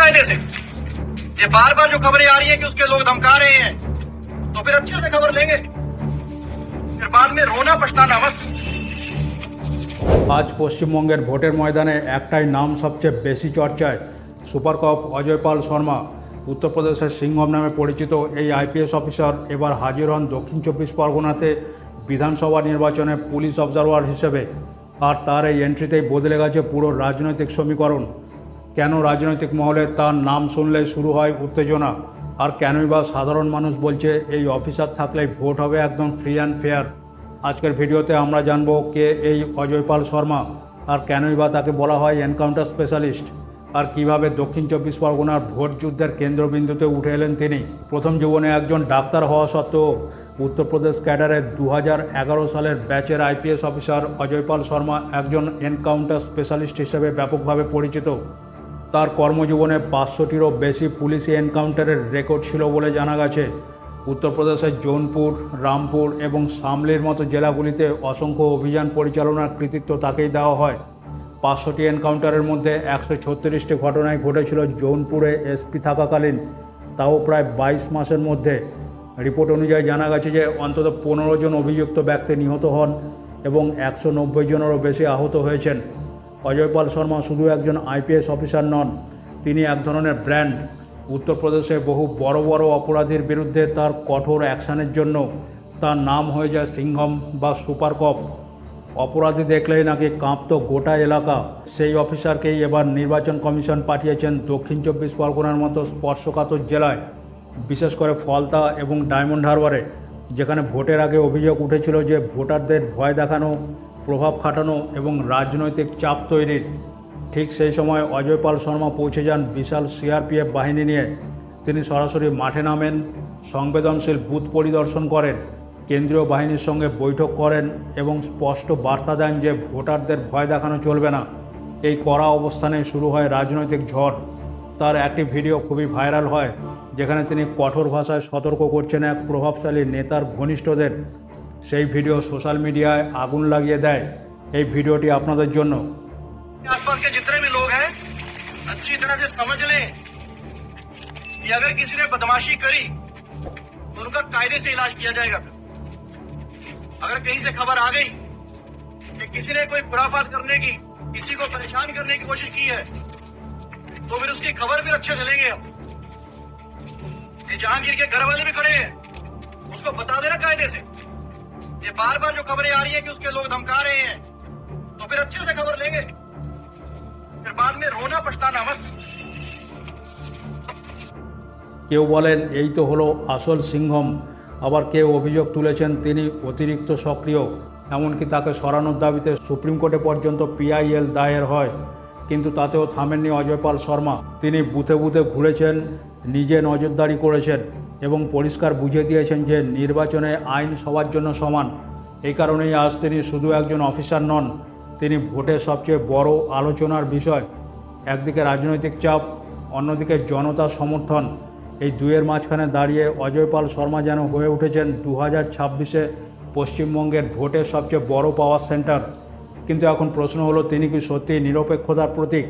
कायदे से। ये बार बार जो खबरें आ रही है कि उसके लोग धमका रहे हैं, तो फिर अच्छे से खबर लेंगे, फिर बाद में रोना पछताना मत। আজ পশ্চিমবঙ্গের ভোটের ময়দানে একটাই নাম সবচেয়ে বেশি চর্চায়, সুপার কপ অজয় পাল শর্মা। উত্তরপ্রদেশের সিংহম নামে পরিচিত এই আইপিএস অফিসার এবার হাজির হন দক্ষিণ চব্বিশ পরগনাতে বিধানসভা নির্বাচনে পুলিশ অবজারভার হিসেবে। আর তার এই এন্ট্রিতেই বদলে গেছে পুরো রাজনৈতিক সমীকরণ। কেন রাজনৈতিক মহলে তার নাম শুনলে শুরু হয় উত্তেজনা, আর কেনই বা সাধারণ মানুষ বলছে এই অফিসার থাকলেই ভোট হবে একদম ফ্রি অ্যান্ড ফেয়ার। আজকের ভিডিওতে আমরা জানব কে এই অজয় পাল শর্মা, আর কেনই বা তাকে বলা হয় এনকাউন্টার স্পেশালিস্ট, আর কিভাবে দক্ষিণ চব্বিশ পরগনার ভোট যুদ্ধের কেন্দ্রবিন্দুতে উঠে এলেন তিনি। প্রথম জীবনে একজন ডাক্তার হওয়া সত্ত্বেও উত্তরপ্রদেশ ক্যাডারের 2011 সালের ব্যাচের আইপিএস অফিসার অজয় পাল শর্মা একজন এনকাউন্টার স্পেশালিস্ট হিসেবে ব্যাপকভাবে পরিচিত। তার কর্মজীবনে 500টিরও বেশি পুলিশি এনকাউন্টারের রেকর্ড ছিল বলে জানা গেছে। উত্তরপ্রদেশের জৌনপুর, রামপুর এবং শামলির মতো জেলাগুলিতে অসংখ্য অভিযান পরিচালনার কৃতিত্ব তাকেই দেওয়া হয়। 500টি এনকাউন্টারের মধ্যে 136টি ঘটনায় ঘটেছিল জৌনপুরে এসপি থাকাকালীন, তাও প্রায় 22 মাসের মধ্যে। রিপোর্ট অনুযায়ী জানা গেছে যে অন্তত 15 জন অভিযুক্ত ব্যক্তি নিহত হন এবং 190 জনেরও বেশি আহত হয়েছেন। অজয় পাল শর্মা শুধু একজন আইপিএস অফিসার নন, তিনি এক ধরনের ব্র্যান্ড। উত্তরপ্রদেশে বহু বড় বড় অপরাধীর বিরুদ্ধে তার কঠোর অ্যাকশানের জন্য তার নাম হয়ে যায় সিংহম বা সুপার কপ। অপরাধী দেখলেই নাকি কাঁপতো গোটা এলাকা। সেই অফিসারকেই এবার নির্বাচন কমিশন পাঠিয়েছেন দক্ষিণ চব্বিশ পরগনার মতো স্পর্শকাতর জেলায়, বিশেষ করে ফলতা এবং ডায়মন্ড হারবারে, যেখানে ভোটের আগে অভিযোগ উঠেছিল যে ভোটারদের ভয় দেখানো, প্রভাব খাটানো এবং রাজনৈতিক চাপ তৈরির। ঠিক সেই সময় অজয় পাল শর্মা পৌঁছে যান বিশাল সিআরপিএফ বাহিনী নিয়ে। তিনি সরাসরি মাঠে নামেন, সংবেদনশীল বুথ পরিদর্শন করেন, কেন্দ্রীয় বাহিনীর সঙ্গে বৈঠক করেন এবং স্পষ্ট বার্তা দেন যে ভোটারদের ভয় দেখানো চলবে না। এই কড়া অবস্থানে শুরু হয় রাজনৈতিক ঝড়। তার একটি ভিডিও খুবই ভাইরাল হয়, যেখানে তিনি কঠোর ভাষায় সতর্ক করছেন এক প্রভাবশালী নেতার ঘনিষ্ঠদের। সেই ভিডিও সোশ্যাল মিডিয়ায় আগুন লাগিয়ে দেয়। এই ভিডিওটি আপনাদের জন্য। आसपास के जितने भी लोग हैं अच्छी तरह से समझ लें कि अगर किसी ने बदमाशी करी तो उनका कायदे से इलाज किया जाएगा। अगर कहीं से खबर आ गई कि किसी ने कोई खुराफात करने की, किसी को परेशान करने की कोशिश की है, तो फिर उसकी खबर फिर अच्छे से लेंगे हम। ये जहांगीर के घर वाले भी खड़े हैं, उसको बता देना कायदे से। ये बार बार जो खबरें आ रही है कि उसके लोग धमका रहे हैं, तो फिर अच्छे से खबर लेंगे, फिर बाद में रोना पछताना मत। কেউ বলেন এই তো হলো আসল সিংহম, আবার কেউ অভিযোগ তুলেছেন তিনি অতিরিক্ত সক্রিয়, এমনকি তাকে সরানোর দাবিতে সুপ্রিম কোর্টে পর্যন্ত পিআইএল দায়ের হয়। কিন্তু তাতেও থামেননি অজয় পাল শর্মা। তিনি বুথে বুথে ঘুরেছেন, নিজে নজরদারি করেছেন এবং পরিষ্কার বুঝিয়ে দিয়েছেন যে নির্বাচনে আইন সবার জন্য সমান। এই কারণেই আজ তিনি শুধু একজন অফিসার নন, তিনি ভোটের সবচেয়ে বড় আলোচনার বিষয়। একদিকে রাজনৈতিক চাপ, অন্যদিকে জনতার সমর্থন। এই দুয়ের মাঝখানে দাঁড়িয়ে অজয় পাল শর্মা যেন হয়ে উঠেছেন 2026-এ পশ্চিমবঙ্গের ভোটের সবচেয়ে বড় পাওয়ার সেন্টার। কিন্তু এখন প্রশ্ন হলো, তিনি কি সত্যি নিরপেক্ষতার প্রতীক,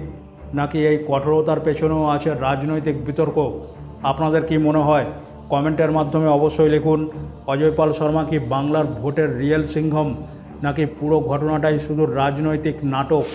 নাকি এই কঠোরতার পেছনেও আছে রাজনৈতিক বিতর্ক? আপনাদের কি মনে হয়? কমেন্টের মাধ্যমে অবশ্যই লিখুন। অজয় পাল শর্মা কি বাংলার ভোটের রিয়েল সিংহম, নাকি পুরো ঘটনাটাই শুধু রাজনৈতিক নাটক?